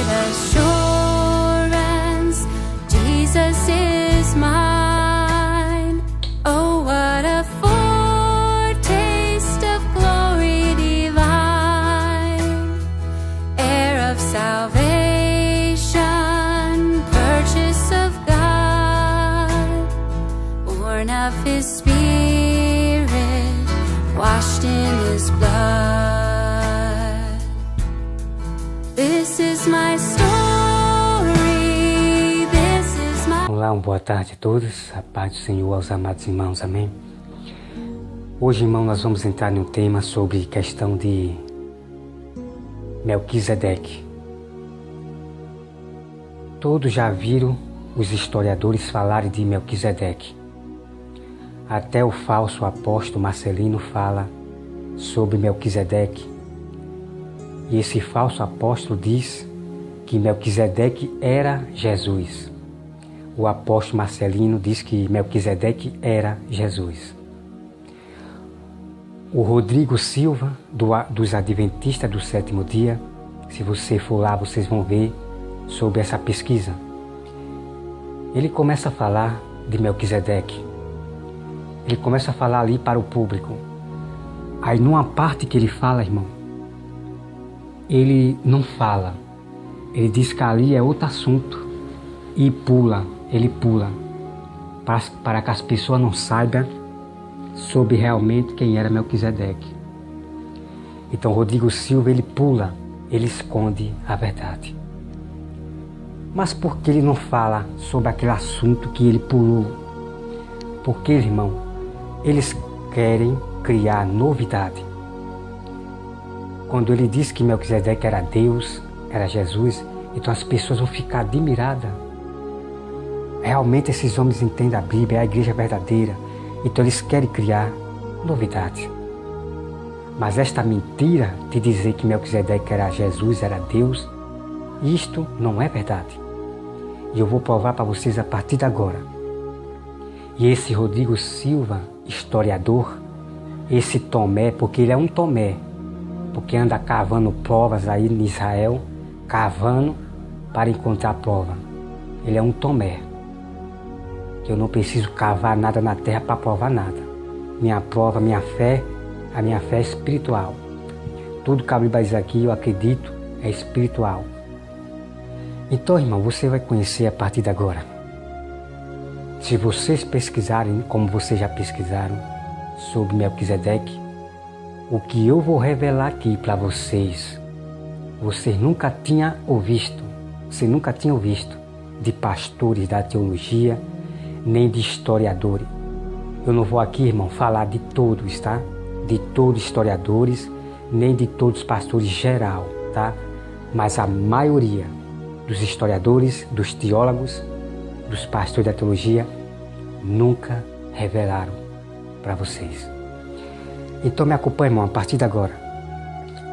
assurance, Jesus is mine. Oh, what a foretaste of glory divine, heir of salvation, purchase of God, born of His Spirit, washed in His blood. This is my story, this is my... Olá, uma boa tarde a todos, a paz do Senhor aos amados irmãos, amém? Hoje, irmão, nós vamos entrar em um tema sobre questão de Melquisedeque. Todos já viram os historiadores falarem de Melquisedeque. Até o falso apóstolo Marcelino fala sobre Melquisedeque. E esse falso apóstolo diz que Melquisedeque era Jesus. O apóstolo Marcelino diz que Melquisedeque era Jesus. O Rodrigo Silva, dos Adventistas do Sétimo Dia, se você for lá, vocês vão ver sobre essa pesquisa. Ele começa a falar de Melquisedeque. Ele começa a falar ali para o público. Aí numa parte que ele fala, irmão, ele não fala. Ele diz que ali é outro assunto e ele pula, para que as pessoas não saibam sobre realmente quem era Melquisedeque. Então Rodrigo Silva, ele pula, ele esconde a verdade. Mas por que ele não fala sobre aquele assunto que ele pulou? Porque, irmão, eles querem criar novidade. Quando ele diz que Melquisedeque era Deus, era Jesus, então as pessoas vão ficar admiradas. Realmente esses homens entendem a Bíblia, é a igreja verdadeira. Então eles querem criar novidade. Mas esta mentira de dizer que Melquisedeque era Jesus, era Deus, isto não é verdade. E eu vou provar para vocês a partir de agora. E esse Rodrigo Silva, historiador, esse Tomé, porque ele é um Tomé, porque anda cavando provas aí em Israel, cavando para encontrar prova. Ele é um Tomé. Eu não preciso cavar nada na terra para provar nada. Minha prova, minha fé, a minha fé é espiritual. Tudo que a Bíblia diz aqui, eu acredito, é espiritual. Então, irmão, você vai conhecer a partir de agora. Se vocês pesquisarem, como vocês já pesquisaram, sobre Melquisedeque, o que eu vou revelar aqui para vocês, vocês nunca tinham ouvido, de pastores da teologia, nem de historiadores. Eu não vou aqui, irmão, falar de todos, tá? De todos os historiadores, nem de todos os pastores geral, tá? Mas a maioria dos historiadores, dos teólogos, dos pastores da teologia, nunca revelaram para vocês. Então me acompanhe, irmão, a partir de agora.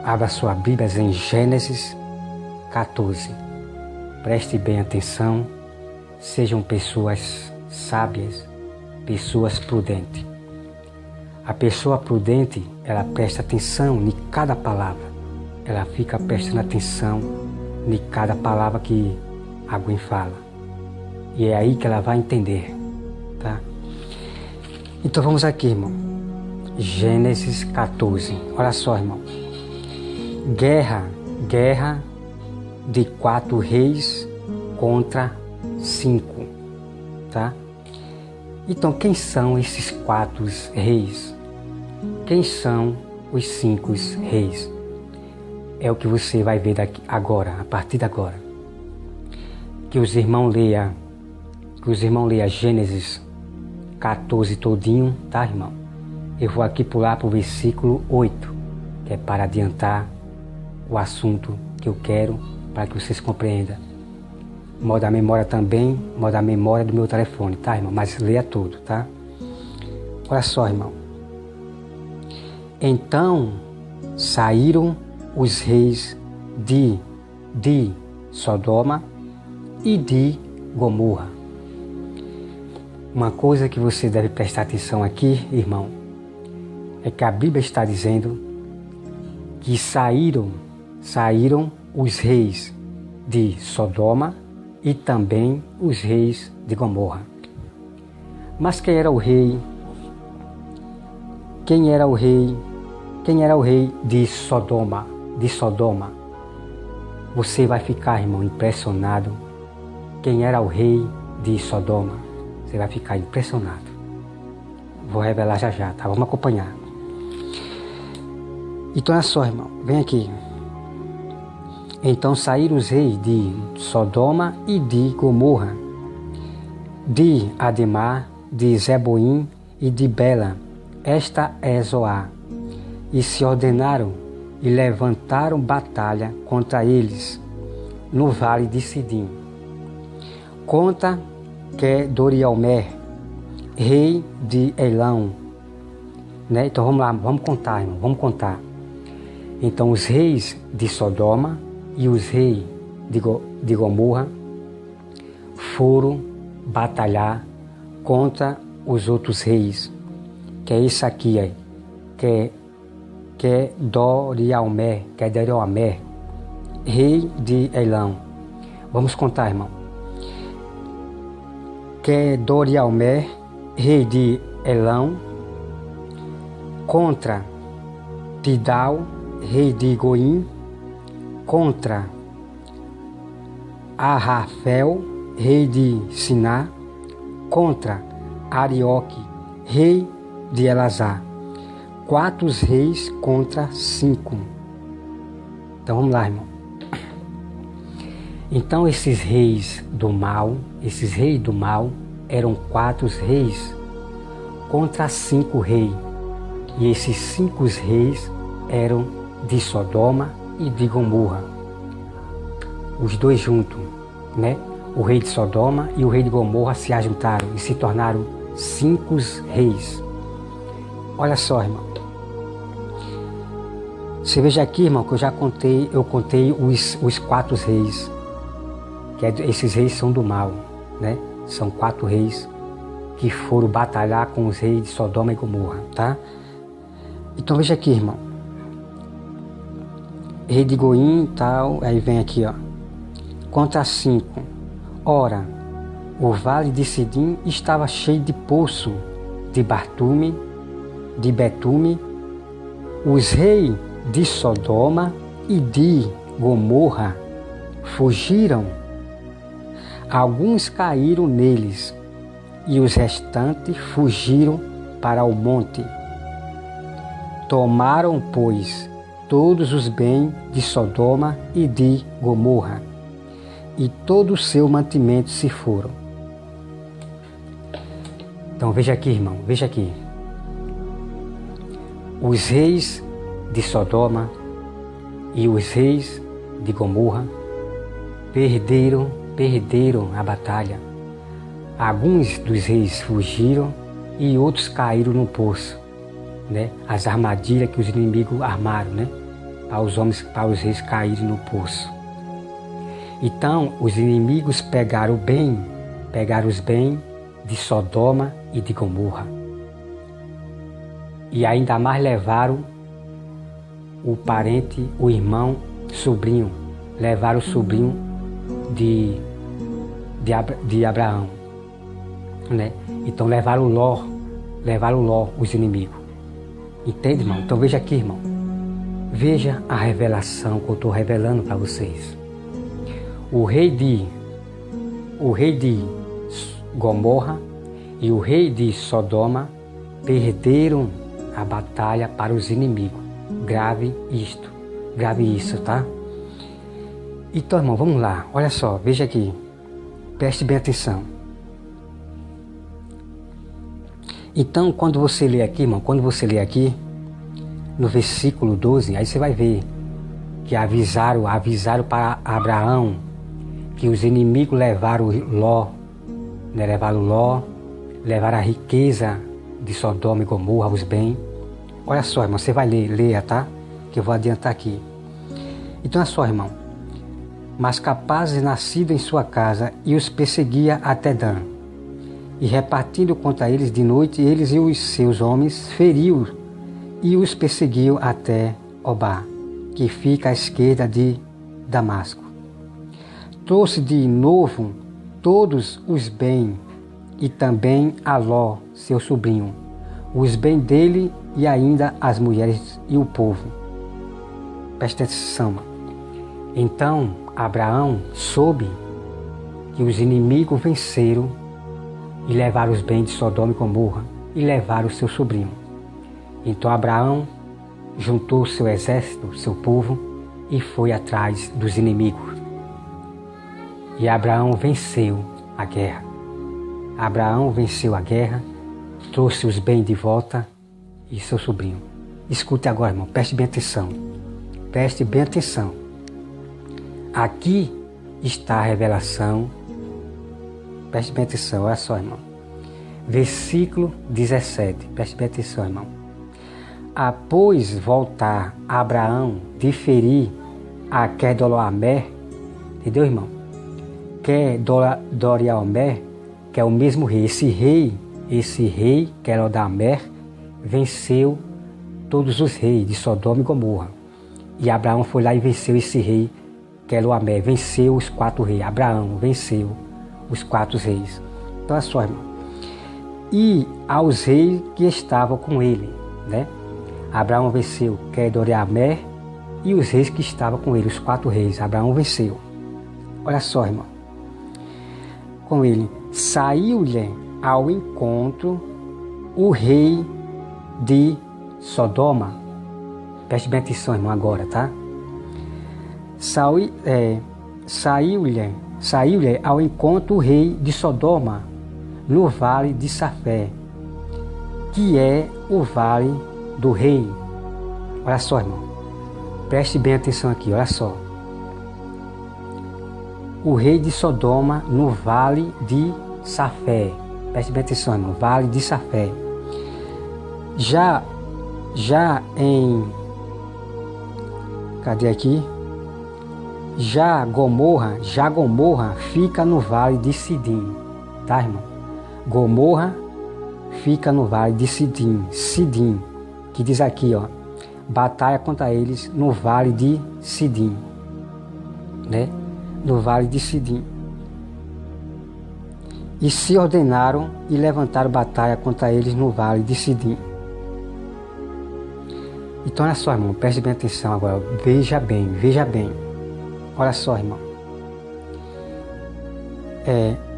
Abra sua Bíblia em Gênesis 14. Preste bem atenção. Sejam pessoas sábias, pessoas prudentes. A pessoa prudente, ela presta atenção em cada palavra. Ela fica prestando atenção em cada palavra que alguém fala. E é aí que ela vai entender, tá? Então vamos aqui, irmão. Gênesis 14. Olha só, irmão. Guerra de 4 reis contra 5, tá? Então, quem são esses 4 reis? Quem são os 5 reis? É o que você vai ver daqui agora, a partir de agora. Que os irmãos leiam Gênesis 14 todinho, tá, irmão? Eu vou aqui pular para o versículo 8, que é para adiantar o assunto que eu quero, para que vocês compreendam. Modo da memória também, modo da memória do meu telefone, tá, irmão? Mas leia tudo, tá? Olha só, irmão. Então saíram os reis de Sodoma e de Gomorra. Uma coisa que você deve prestar atenção aqui, irmão, é que a Bíblia está dizendo que saíram os reis de Sodoma e também os reis de Gomorra. Mas quem era o rei? Quem era o rei de Sodoma? Você vai ficar, irmão, impressionado. Quem era o rei de Sodoma? Você vai ficar impressionado. Vou revelar já já, tá? Vamos acompanhar. Então é só, irmão, vem aqui. Então saíram os reis de Sodoma e de Gomorra, de Ademar, de Zeboim e de Bela, esta é Zoar, e se ordenaram e levantaram batalha contra eles no vale de Sidim. Conta que Dorialmer, rei de Elão, né? Então vamos lá, vamos contar, irmão, vamos contar. Então os reis de Sodoma e os reis de Gomorra foram batalhar contra os outros reis, que é esse aqui, que é Dorialmer, rei de Elão. Vamos contar, irmão. Que é Dorialmer, rei de Elão, contra Tidal, rei de Goim, contra Arrafel, rei de Siná, contra Arioque, rei de Elazar. 4 reis contra 5. Então vamos lá, irmão. Então esses reis do mal eram 4 reis contra 5 reis. E esses 5 reis eram de Sodoma e de Gomorra. Os dois juntos, né? O rei de Sodoma e o rei de Gomorra se ajuntaram e se tornaram 5 reis. Olha só, irmão. Você veja aqui, irmão, que eu contei os 4 reis. Esses reis são do mal, né? São 4 reis que foram batalhar com os reis de Sodoma e Gomorra, tá? Então veja aqui, irmão. Rei de Goim e tal, aí vem aqui, ó. Contra 5. Ora, o vale de Sidim estava cheio de poço, de betume. Os reis de Sodoma e de Gomorra fugiram. Alguns caíram neles e os restantes fugiram para o monte. Tomaram, pois, todos os bens de Sodoma e de Gomorra, e todo o seu mantimento se foram. Então veja aqui, irmão, veja aqui. Os reis de Sodoma e os reis de Gomorra perderam a batalha. Alguns dos reis fugiram e outros caíram no poço, né? As armadilhas que os inimigos armaram, né? Para os reis caírem no poço. Então os inimigos pegaram os bens de Sodoma e de Gomorra. E ainda mais levaram o parente, o irmão, sobrinho. Levaram o sobrinho de Abraão, né? Então levaram Ló, os inimigos. Entende, irmão? Então veja aqui, irmão. Veja a revelação que eu estou revelando para vocês. O rei de Gomorra e o rei de Sodoma perderam a batalha para os inimigos. Grave isso, tá? Então, irmão, vamos lá. Olha só, veja aqui. Preste bem atenção. Então, quando você lê aqui, irmão, no versículo 12, aí você vai ver que avisaram para Abraão que os inimigos levaram Ló, né? Levaram a riqueza de Sodoma e Gomorra, os bens. Olha só, irmão, você vai ler, tá? Que eu vou adiantar aqui. Então, olha só, irmão. Mas capazes nascidos em sua casa, e os perseguia até Dan. E repartindo contra eles de noite, eles e os seus homens feriu e os perseguiu até Obá, que fica à esquerda de Damasco. trouxe de novo todos os bens e também a Ló, seu sobrinho, os bens dele e ainda as mulheres e o povo. Presta atenção. Então Abraão soube que os inimigos venceram e levaram os bens de Sodoma e Gomorra e levaram o seu sobrinho. Então Abraão juntou seu exército, seu povo, e foi atrás dos inimigos. E Abraão venceu a guerra. Abraão venceu a guerra, trouxe os bens de volta e seu sobrinho. Escute agora, irmão, preste bem atenção. Preste bem atenção. Aqui está a revelação. Preste bem atenção, olha só, irmão. Versículo 17. Preste bem atenção, irmão. Após voltar Abraão de ferir a Quedorlaomer, entendeu, irmão? Quedorlaomer, que é o mesmo rei. Esse rei, Quedorlaomer, venceu todos os reis de Sodoma e Gomorra. E Abraão foi lá e venceu esse rei, Quedorlaomer, venceu os 4 reis. Abraão venceu os 4 reis. Então é só, irmão. E aos reis que estavam com ele, né? Abraão venceu Quedorlaomer e os reis que estavam com ele, os 4 reis. Abraão venceu. Olha só, irmão. Com ele, saiu-lhe ao encontro o rei de Sodoma. Preste bem atenção, irmão, agora, tá? Saiu-lhe ao encontro o rei de Sodoma no vale de Safé, que é o vale do rei. Olha só, irmão. Preste bem atenção aqui, olha só. O rei de Sodoma no vale de Safé. Preste bem atenção, irmão. Vale de Safé. Já em... Cadê aqui? Já Gomorra fica no vale de Sidim. Tá, irmão? Gomorra fica no vale de Sidim. Que diz aqui, ó. Batalha contra eles no vale de Sidim. Né? No vale de Sidim. E se ordenaram e levantaram batalha contra eles no vale de Sidim. Então olha só, irmão, preste bem atenção agora. Veja bem. Olha só, irmão.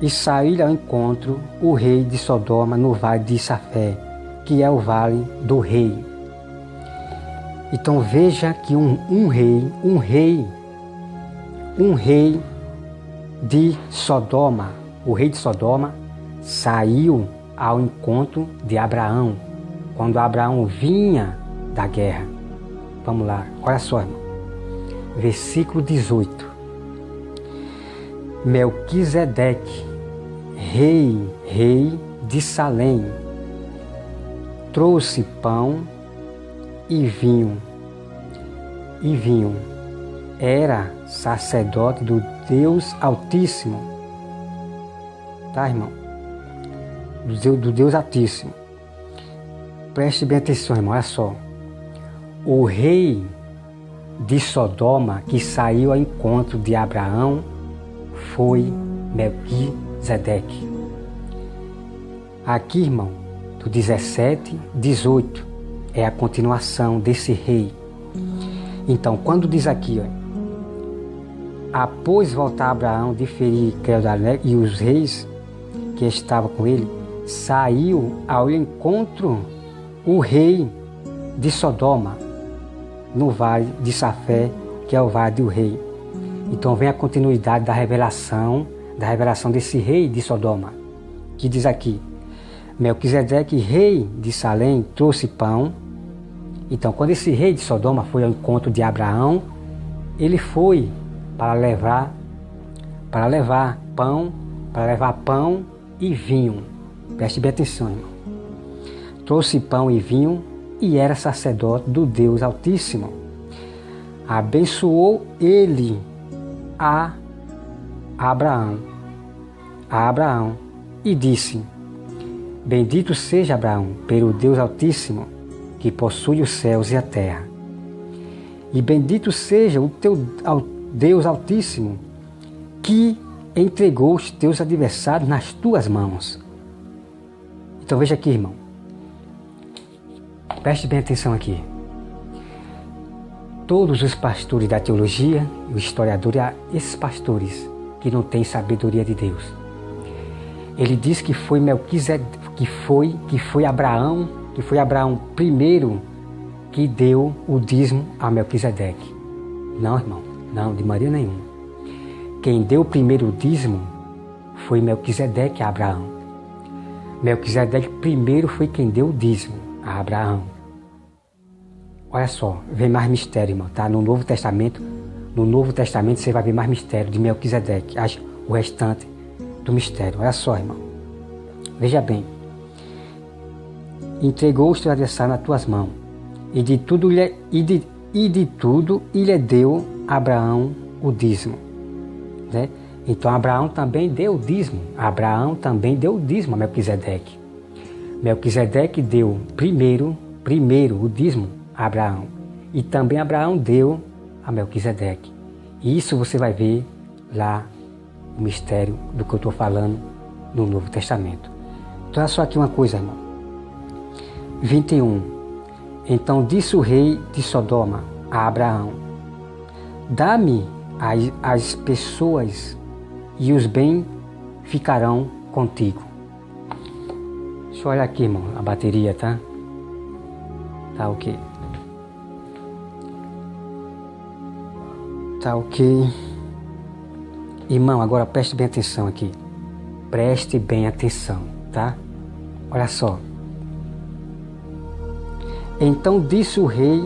E saiu ao encontro o rei de Sodoma no vale de Safé, que é o vale do rei. Então veja que um rei de Sodoma, o rei de Sodoma, saiu ao encontro de Abraão, quando Abraão vinha da guerra. Vamos lá, olha só, irmão. Versículo 18. Melquisedeque, rei de Salém, trouxe pão e vinho. Era sacerdote do Deus Altíssimo. Tá, irmão? Do Deus Altíssimo. Preste bem atenção, irmão, olha só. O rei de Sodoma que saiu ao encontro de Abraão foi Melquisedeque. Aqui, irmão, do 17, 18, é a continuação desse rei. Então, quando diz aqui, ó, após voltar Abraão de ferir Quedorlaomer e os reis que estavam com ele, saiu ao encontro o rei de Sodoma no vale de Safé, que é o vale do rei. Então vem a continuidade da revelação desse rei de Sodoma, que diz aqui: Melquisedeque, rei de Salém, trouxe pão. Então, quando esse rei de Sodoma foi ao encontro de Abraão, ele foi para levar pão e vinho. Preste bem atenção, irmão. Trouxe pão e vinho e era sacerdote do Deus Altíssimo. Abençoou ele a Abraão e disse: Bendito seja Abraão pelo Deus Altíssimo, que possui os céus e a terra. E bendito seja o teu Deus Altíssimo, que entregou os teus adversários nas tuas mãos. Então veja aqui, irmão. Preste bem atenção aqui. Todos os pastores da teologia, o historiador, esses pastores que não têm sabedoria de Deus. Ele diz que foi Melquisedeque, que foi Abraão primeiro que deu o dízimo a Melquisedeque. Não, irmão, não, de maneira nenhuma. Quem deu o primeiro dízimo foi Melquisedeque a Abraão. Melquisedeque primeiro foi quem deu o dízimo a Abraão. Olha só, vem mais mistério, irmão, tá? No Novo Testamento você vai ver mais mistério de Melquisedeque, o restante do mistério. Olha só, irmão. Veja bem. Entregou os teus adversários nas tuas mãos, e de tudo lhe deu Abraão o dízimo. Né? Então Abraão também deu o dízimo. Abraão também deu o dízimo a Melquisedeque. Melquisedeque deu primeiro o dízimo a Abraão. E também Abraão deu a Melquisedeque. E isso você vai ver lá o mistério do que eu estou falando no Novo Testamento. Então, olha só aqui uma coisa, irmão. 21. Então disse o rei de Sodoma a Abraão: dá-me as pessoas e os bens ficarão contigo. Deixa eu olhar aqui, irmão, a bateria, tá? Tá ok. Tá ok. Irmão, agora preste bem atenção aqui. Preste bem atenção, tá? Olha só. Então disse o rei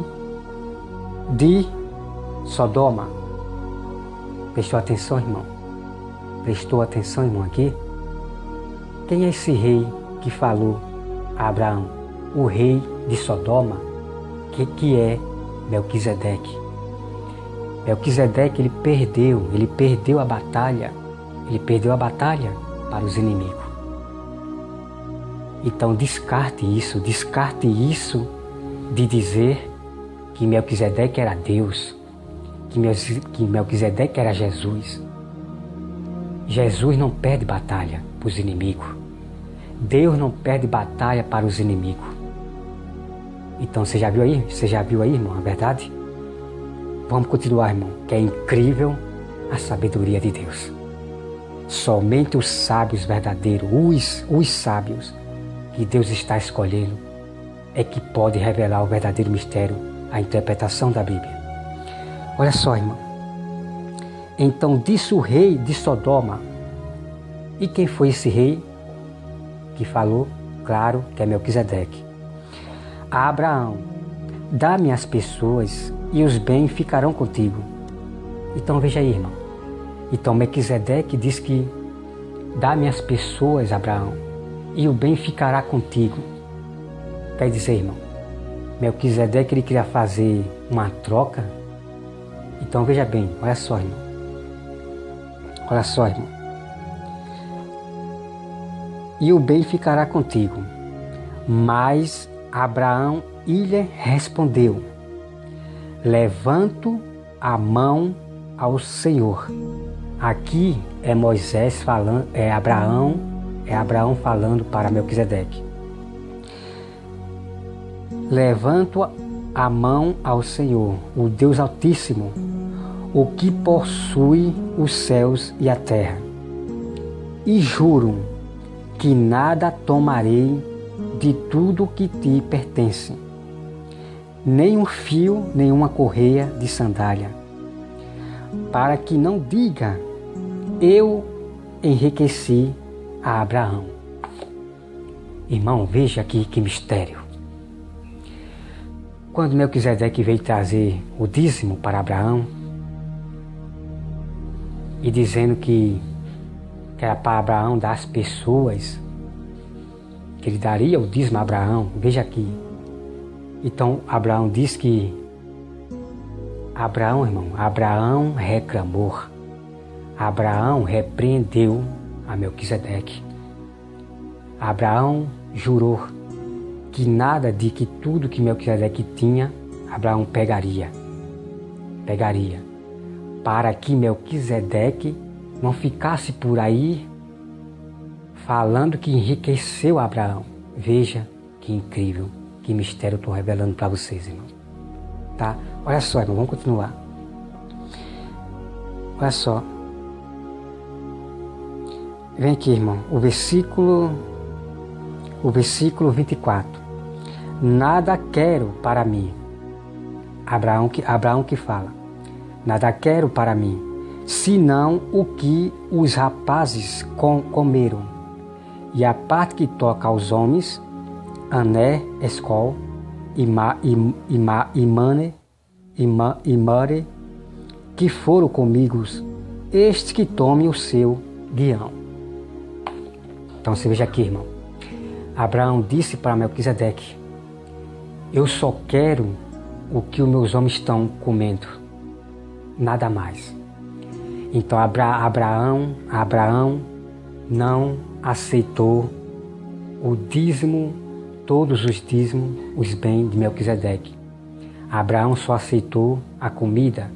de Sodoma. Prestou atenção, irmão? Prestou atenção, irmão, aqui? Quem é esse rei que falou a Abraão? O rei de Sodoma, que é Melquisedeque. Melquisedeque, ele perdeu a batalha. Ele perdeu a batalha para os inimigos. Então descarte isso de dizer que Melquisedeque era Deus, que Melquisedeque era Jesus. Jesus não perde batalha para os inimigos. Deus não perde batalha para os inimigos. Então você já viu aí? Você já viu aí, irmão, a verdade? Vamos continuar, irmão, que é incrível a sabedoria de Deus. Somente os sábios verdadeiros, os sábios que Deus está escolhendo, é que pode revelar o verdadeiro mistério, a interpretação da Bíblia. Olha só, irmão. Então disse o rei de Sodoma. E quem foi esse rei que falou? Claro que é Melquisedeque. A Abraão: dá-me as pessoas e os bens ficarão contigo. Então veja aí, irmão. Então Melquisedeque diz que dá-me as pessoas, Abraão, e o bem ficará contigo. Quer dizer, irmão, Melquisedeque ele queria fazer uma troca. Então veja bem, olha só, irmão. Olha só, irmão. E o bem ficará contigo. Mas Abraão lhe respondeu: levanto a mão ao Senhor. Aqui é Moisés falando, é Abraão falando para Melquisedeque. Levanto a mão ao Senhor, o Deus Altíssimo, o que possui os céus e a terra, e juro que nada tomarei de tudo que te pertence, nem um fio, nem uma correia de sandália, para que não diga: eu enriqueci a Abraão. Irmão, veja aqui que mistério. Quando Melquisedeque veio trazer o dízimo para Abraão, e dizendo que era para Abraão dar às pessoas, que ele daria o dízimo a Abraão, veja aqui. Então Abraão diz que Abraão reclamou, Abraão repreendeu a Melquisedeque. Abraão jurou que nada de que tudo que Melquisedeque tinha, Abraão pegaria, para que Melquisedeque não ficasse por aí falando que enriqueceu Abraão. Veja que incrível, que mistério eu estou revelando para vocês, irmão. Tá? Olha só, irmão, vamos continuar. Olha só. Vem aqui, irmão, o versículo 24. Nada quero para mim. Abraão que fala. Nada quero para mim, senão o que os rapazes comeram. E a parte que toca aos homens, Ané, Escol, Mare, que foram comigo, este que tome o seu guião. Então você veja aqui, irmão. Abraão disse para Melquisedeque: eu só quero o que os meus homens estão comendo, nada mais. Então Abraão não aceitou o dízimo, todos os dízimos, os bens de Melquisedeque. Abraão só aceitou a comida,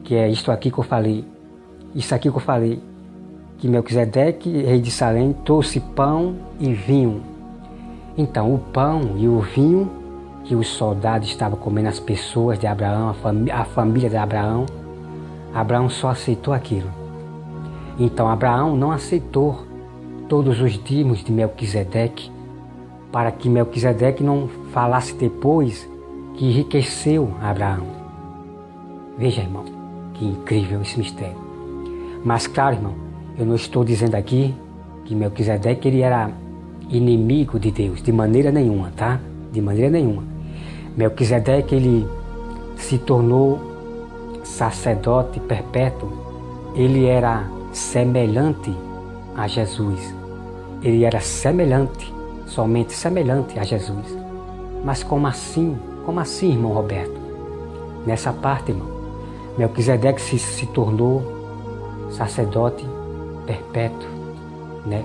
que é isto aqui que eu falei. Isso aqui que eu falei, que Melquisedeque, rei de Salém, trouxe pão e vinho. Então o pão e o vinho que os soldados estavam comendo, as pessoas de Abraão, a família de Abraão, Abraão só aceitou aquilo. Então Abraão não aceitou todos os dízimos de Melquisedeque, para que Melquisedeque não falasse depois que enriqueceu Abraão. Veja, irmão, que incrível esse mistério. Mas claro, irmão, eu não estou dizendo aqui que Melquisedeque ele era inimigo de Deus, de maneira nenhuma, tá? De maneira nenhuma. Melquisedeque ele se tornou sacerdote perpétuo. Ele era semelhante a Jesus. Ele era semelhante, somente semelhante a Jesus. Mas como assim? Como assim, irmão Roberto? Nessa parte, irmão, Melquisedeque se tornou sacerdote perpétuo, né?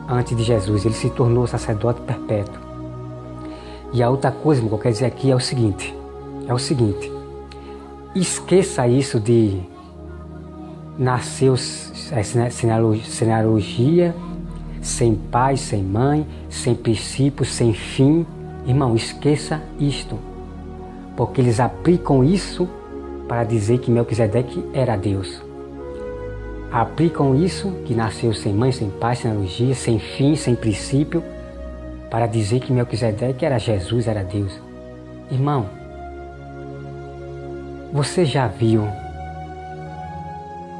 Antes de Jesus, ele se tornou sacerdote perpétuo. E a outra coisa, irmão, que eu quero dizer aqui é o seguinte, esqueça isso de nasceu genealogia, sem pai, sem mãe, sem princípio, sem fim. Irmão, esqueça isto, porque eles aplicam isso para dizer que Melquisedeque era Deus. Aplicam isso, que nasceu sem mãe, sem pai, sem genealogia, sem fim, sem princípio, para dizer que Melquisedeque era Jesus, era Deus. Irmão, você já viu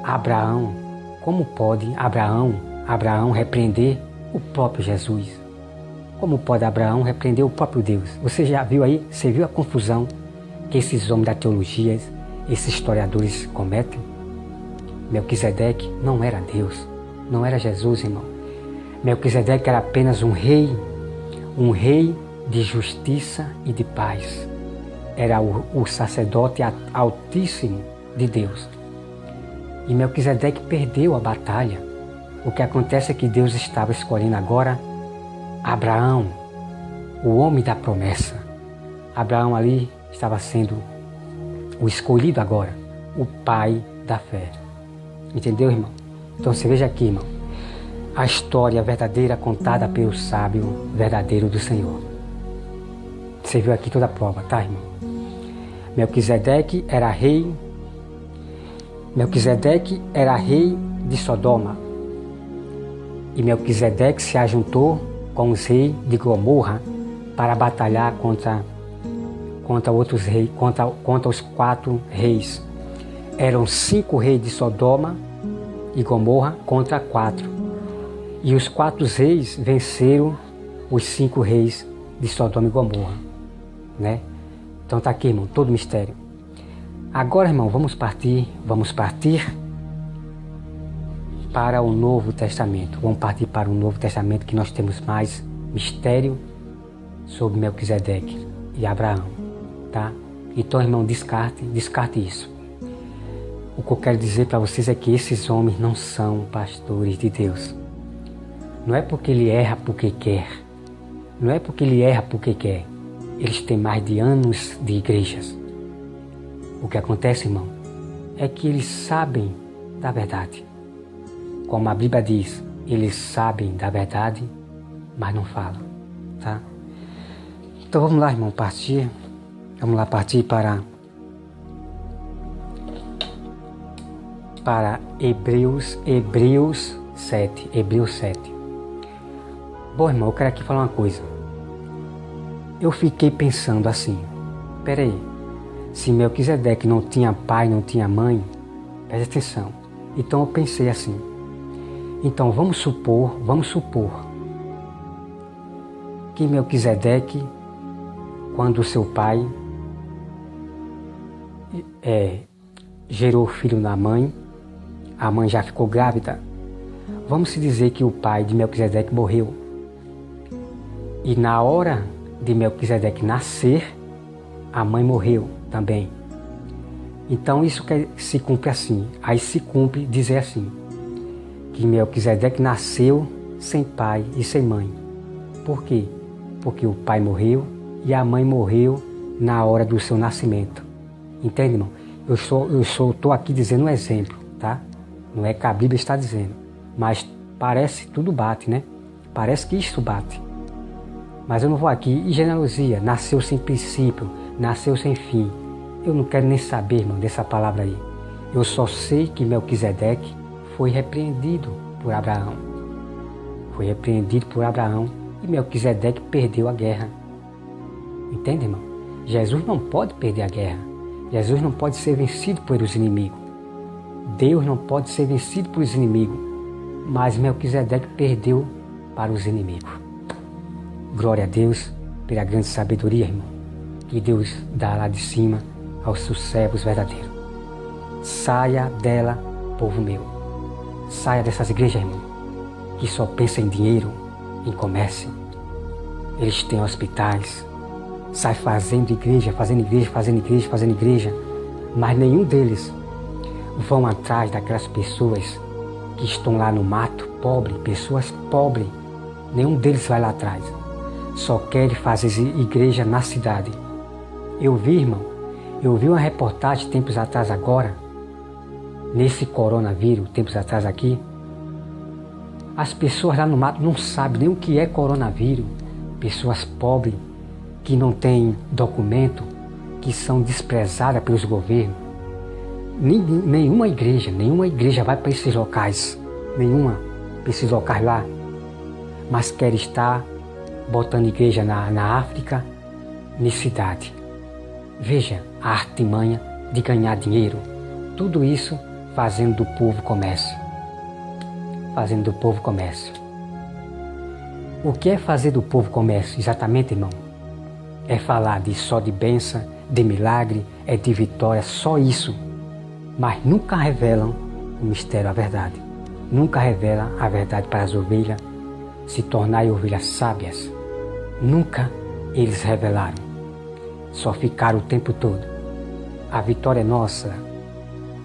Abraão? Como pode Abraão repreender o próprio Jesus? Como pode Abraão repreender o próprio Deus? Você já viu aí? Você viu a confusão que esses homens da teologia, esses historiadores cometem? Melquisedeque não era Deus, não era Jesus, irmão. Melquisedeque era apenas um rei de justiça e de paz. Era o sacerdote altíssimo de Deus. E Melquisedeque perdeu a batalha. O que acontece é que Deus estava escolhendo agora Abraão, o homem da promessa. Abraão ali estava sendo o escolhido agora, o pai da fé. Entendeu, irmão? Então você veja aqui, irmão, a história verdadeira contada pelo sábio verdadeiro do Senhor. Você viu aqui toda a prova, tá, irmão? Melquisedeque era rei de Sodoma. E Melquisedeque se ajuntou com os reis de Gomorra para batalhar contra outros reis, contra os 4 reis. Eram 5 reis de Sodoma e Gomorra contra 4. E os 4 reis venceram os 5 reis de Sodoma e Gomorra, né? Então tá aqui, irmão, todo o mistério. Agora, irmão, vamos partir para o Novo Testamento. Vamos partir para o Novo Testamento, que nós temos mais mistério sobre Melquisedeque e Abraão, tá? Então, irmão, descarte isso. O que eu quero dizer para vocês é que esses homens não são pastores de Deus. Não é porque ele erra porque quer. Não é porque ele erra porque quer. Eles têm mais de anos de igrejas. O que acontece, irmão, é que eles sabem da verdade. Como a Bíblia diz, eles sabem da verdade, mas não falam, tá? Então vamos lá, irmão, partir. Vamos lá partir para Hebreus 7. Hebreus 7. Bom, irmão, eu quero aqui falar uma coisa. Eu fiquei pensando assim, peraí, se Melquisedeque não tinha pai, não tinha mãe, preste atenção. Então eu pensei assim, então vamos supor que Melquisedeque, quando seu pai gerou o filho na mãe, a mãe já ficou grávida. Vamos se dizer que o pai de Melquisedeque morreu. E na hora de Melquisedeque nascer, a mãe morreu também. Então isso se cumpre assim. Aí se cumpre dizer assim, que Melquisedeque nasceu sem pai e sem mãe. Por quê? Porque o pai morreu e a mãe morreu na hora do seu nascimento. Entende, irmão? Eu estou aqui dizendo um exemplo, tá? Não é que a Bíblia está dizendo, mas parece, tudo bate, né? Parece que isto bate. Mas eu não vou aqui, e genealogia, nasceu sem princípio, nasceu sem fim. Eu não quero nem saber, irmão, dessa palavra aí. Eu só sei que Melquisedeque foi repreendido por Abraão. Foi repreendido por Abraão e Melquisedeque perdeu a guerra. Entende, irmão? Jesus não pode perder a guerra. Jesus não pode ser vencido pelos inimigos. Deus não pode ser vencido pelos inimigos. Mas Melquisedeque perdeu para os inimigos. Glória a Deus pela grande sabedoria, irmão, que Deus dá lá de cima aos seus servos verdadeiros. Saia dela, povo meu. Saia dessas igrejas, irmão, que só pensam em dinheiro, em comércio. Eles têm hospitais, sai fazendo igreja, mas nenhum deles vão atrás daquelas pessoas que estão lá no mato, pessoas pobres. Nenhum deles vai lá atrás. Só querem fazer igreja na cidade. Eu vi uma reportagem tempos atrás agora, nesse coronavírus, tempos atrás aqui. As pessoas lá no mato não sabem nem o que é coronavírus. Pessoas pobres, que não têm documento, que são desprezadas pelos governos. Nenhuma igreja vai para esses locais. Nenhuma, para esses locais lá. Mas quer estar botando igreja na África, na cidade. Veja a artimanha de ganhar dinheiro. Tudo isso fazendo do povo comércio. Fazendo do povo comércio. O que é fazer do povo comércio exatamente, irmão? É falar só de bênção, de milagre, é de vitória, só isso. Mas nunca revelam o mistério, a verdade. Nunca revelam a verdade para as ovelhas se tornarem ovelhas sábias. Nunca eles revelaram. Só ficaram o tempo todo. A vitória é nossa.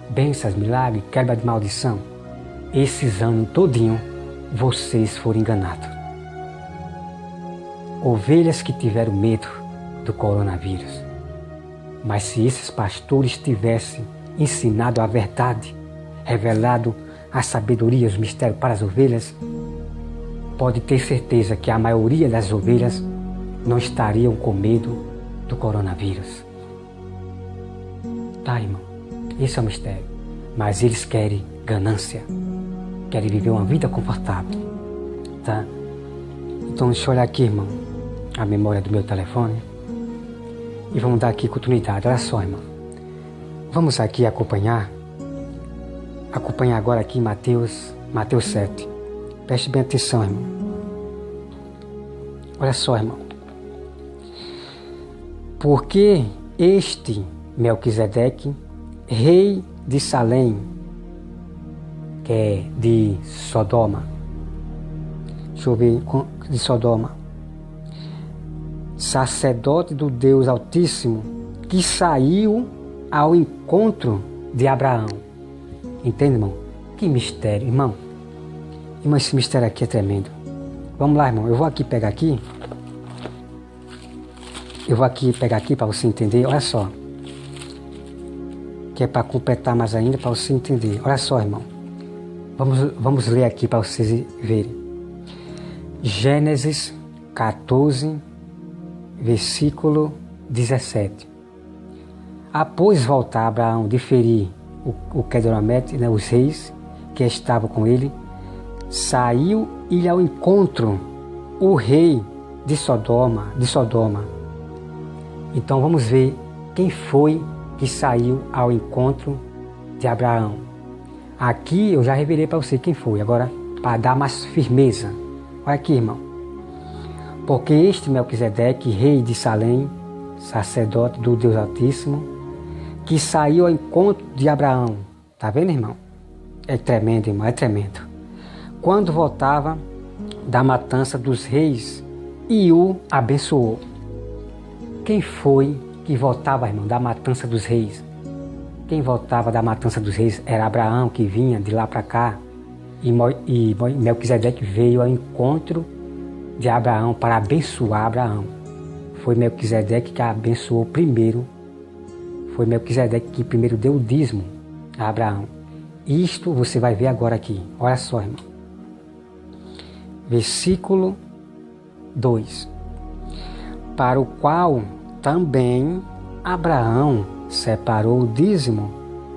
Bênçãos, milagre, quebra de maldição. Esses anos todinho vocês foram enganados. Ovelhas que tiveram medo do coronavírus. Mas se esses pastores tivessem ensinado a verdade, revelado a sabedoria, os mistérios para as ovelhas, pode ter certeza que a maioria das ovelhas não estariam com medo do coronavírus. Tá, irmão? Esse é o mistério. Mas eles querem ganância, querem viver uma vida confortável, tá? Então deixa eu olhar aqui, irmão, a memória do meu telefone e vamos dar aqui continuidade. Olha só, irmão. Vamos aqui acompanhar agora aqui Mateus 7. Preste bem atenção, irmão. Olha só, irmão. Porque este Melquisedeque, rei de Salém, que é de Sodoma, deixa eu ver, de Sodoma, sacerdote do Deus Altíssimo, que saiu ao encontro de Abraão. Entende, irmão? Que mistério, irmão. Irmão, esse mistério aqui é tremendo. Vamos lá, irmão. Eu vou aqui pegar aqui para você entender. Olha só. Que é para completar mais ainda, para você entender. Olha só, irmão. Vamos ler aqui para vocês verem. Gênesis 14, versículo 17. Após voltar Abraão de ferir o Quedorlaomer, né, os reis que estavam com ele, saiu e ao encontro o rei de Sodoma. Então vamos ver quem foi que saiu ao encontro de Abraão. Aqui eu já revelei para você quem foi, agora para dar mais firmeza. Olha aqui, irmão. Porque este Melquisedeque, rei de Salém, sacerdote do Deus Altíssimo, que saiu ao encontro de Abraão. Tá vendo, irmão? É tremendo, irmão, é tremendo. Quando voltava da matança dos reis e o abençoou. Quem foi que voltava, irmão, da matança dos reis? Quem voltava da matança dos reis era Abraão, que vinha de lá para cá. E Melquisedeque veio ao encontro de Abraão para abençoar Abraão. Foi Melquisedeque que abençoou primeiro. Foi Melquisedeque que primeiro deu o dízimo a Abraão. Isto você vai ver agora aqui. Olha só, irmão. Versículo 2. Para o qual também Abraão separou o dízimo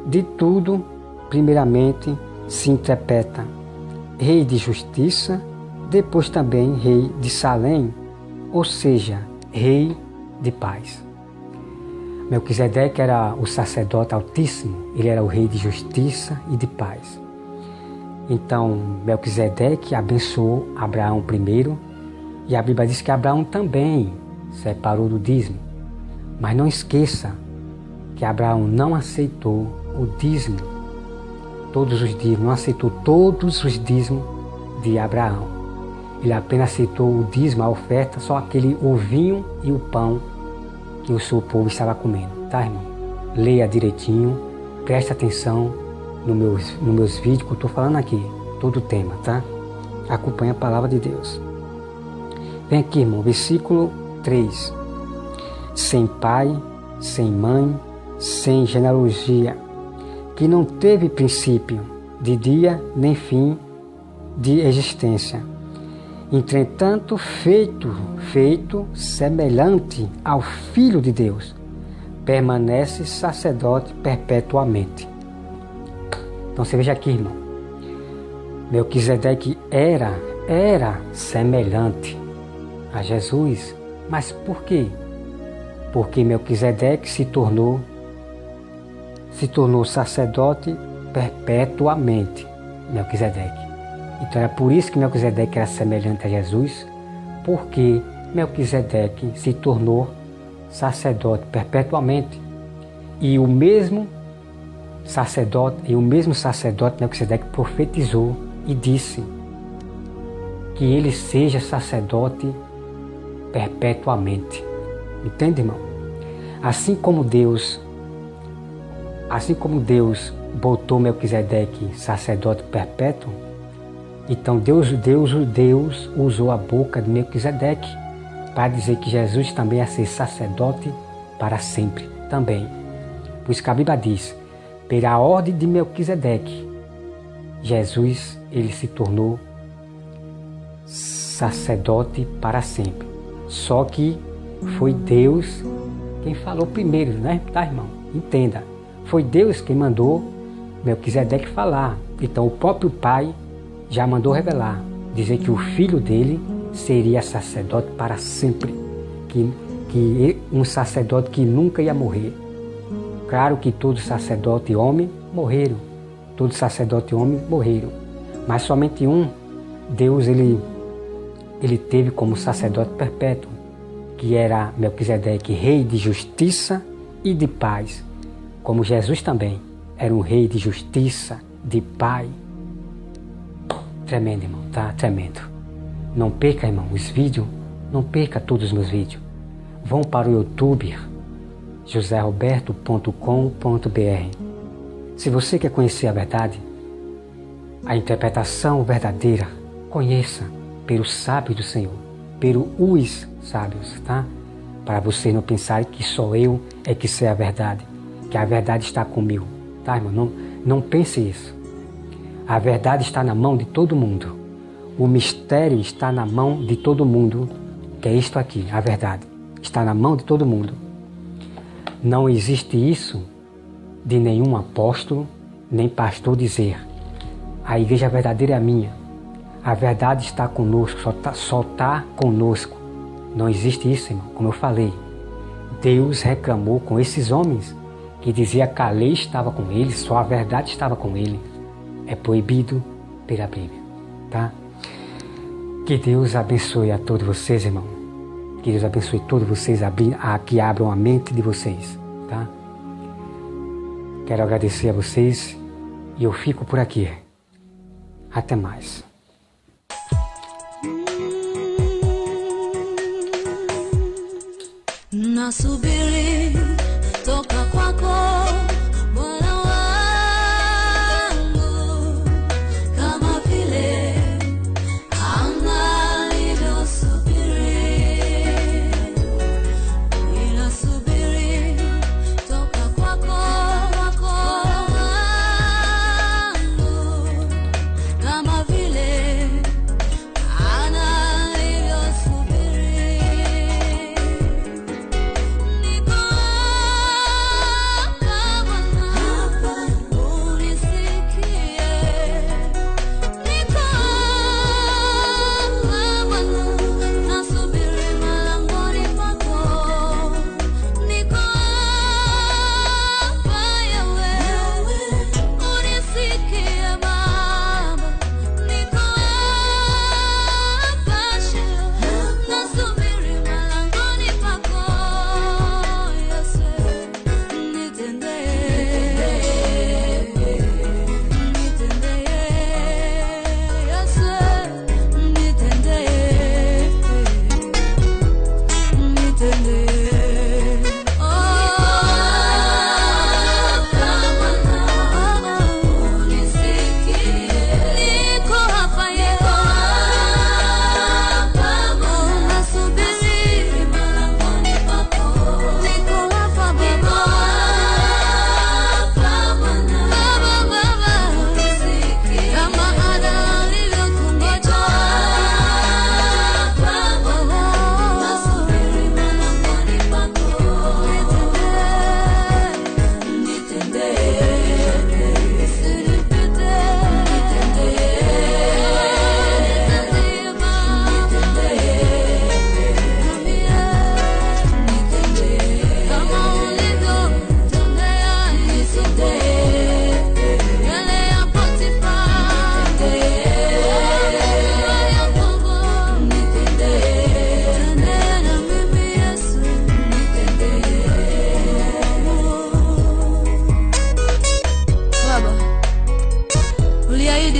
de tudo, primeiramente se interpreta rei de justiça, depois também rei de Salém, ou seja, rei de paz. Melquisedeque era o sacerdote altíssimo, ele era o rei de justiça e de paz. Então Melquisedeque abençoou Abraão primeiro, e a Bíblia diz que Abraão também separou do dízimo. Mas não esqueça que Abraão não aceitou o dízimo, todos os dízimos, não aceitou todos os dízimos de Abraão. Ele apenas aceitou o dízimo, a oferta, só aquele ovinho e o pão que o seu povo estava comendo, tá, irmão? Leia direitinho, preste atenção nos meus vídeos que eu estou falando aqui, todo o tema, tá? Acompanhe a palavra de Deus. Vem aqui, irmão, versículo 3. Sem pai, sem mãe, sem genealogia, que não teve princípio de dia nem fim de existência. Entretanto, feito semelhante ao Filho de Deus, permanece sacerdote perpetuamente. Então você veja aqui, irmão. Melquisedeque era semelhante a Jesus. Mas por quê? Porque Melquisedeque se tornou sacerdote perpetuamente. Melquisedeque. Então era por isso que Melquisedeque era semelhante a Jesus, porque Melquisedeque se tornou sacerdote perpetuamente. E o mesmo sacerdote Melquisedeque profetizou e disse que ele seja sacerdote perpetuamente. Entende, irmão? Assim como Deus botou Melquisedeque sacerdote perpétuo, então Deus usou a boca de Melquisedeque para dizer que Jesus também ia ser sacerdote para sempre também. Por isso que a Bíblia diz, pela ordem de Melquisedeque, Jesus ele se tornou sacerdote para sempre. Só que foi Deus quem falou primeiro, né? Tá, irmão? Entenda. Foi Deus quem mandou Melquisedeque falar. Então o próprio Pai já mandou revelar, dizer que o filho dele seria sacerdote para sempre, que um sacerdote que nunca ia morrer. Claro que todo sacerdote homem morreram, mas somente um, Deus ele teve como sacerdote perpétuo, que era Melquisedeque, rei de justiça e de paz, como Jesus também era um rei de justiça, de paz. Tremendo, irmão, tá? Tremendo. Não perca, irmão, os vídeos, não perca todos os meus vídeos. Vão para o YouTube, joseroberto.com.br. Se você quer conhecer a verdade, a interpretação verdadeira, conheça pelo sábio do Senhor, pelos sábios, tá? Para você não pensar que só eu é que sei a verdade, que a verdade está comigo, tá, irmão? Não pense isso. A verdade está na mão de todo mundo. O mistério está na mão de todo mundo, que é isto aqui, a verdade. Está na mão de todo mundo. Não existe isso de nenhum apóstolo, nem pastor dizer: a igreja verdadeira é a minha. A verdade está conosco, só está conosco. Não existe isso, irmão. Como eu falei, Deus reclamou com esses homens que dizia que a lei estava com eles, só a verdade estava com ele. É proibido pela Bíblia, tá? Que Deus abençoe a todos vocês, irmão. Que Deus abençoe todos vocês, que abram a mente de vocês, tá? Quero agradecer a vocês e eu fico por aqui. Até mais. Nasubiri toka kwako Bwana wangu, kama vile anga lilivyosubiri. Ninasubiri toka kwako Bwana wangu, kama vile anga lilivyosubiri.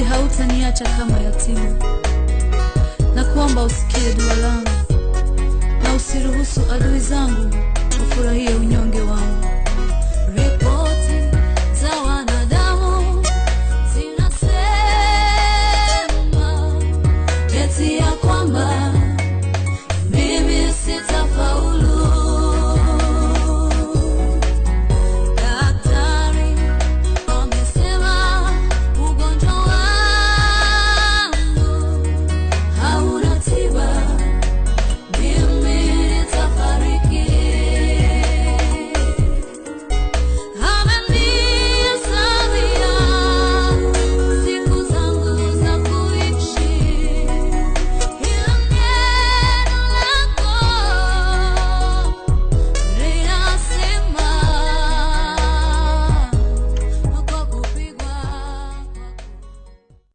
Hautaniacha kama yatima, na kuomba usikie dua langu, na usiruhusu adui zangu wafurahie unyonge wangu.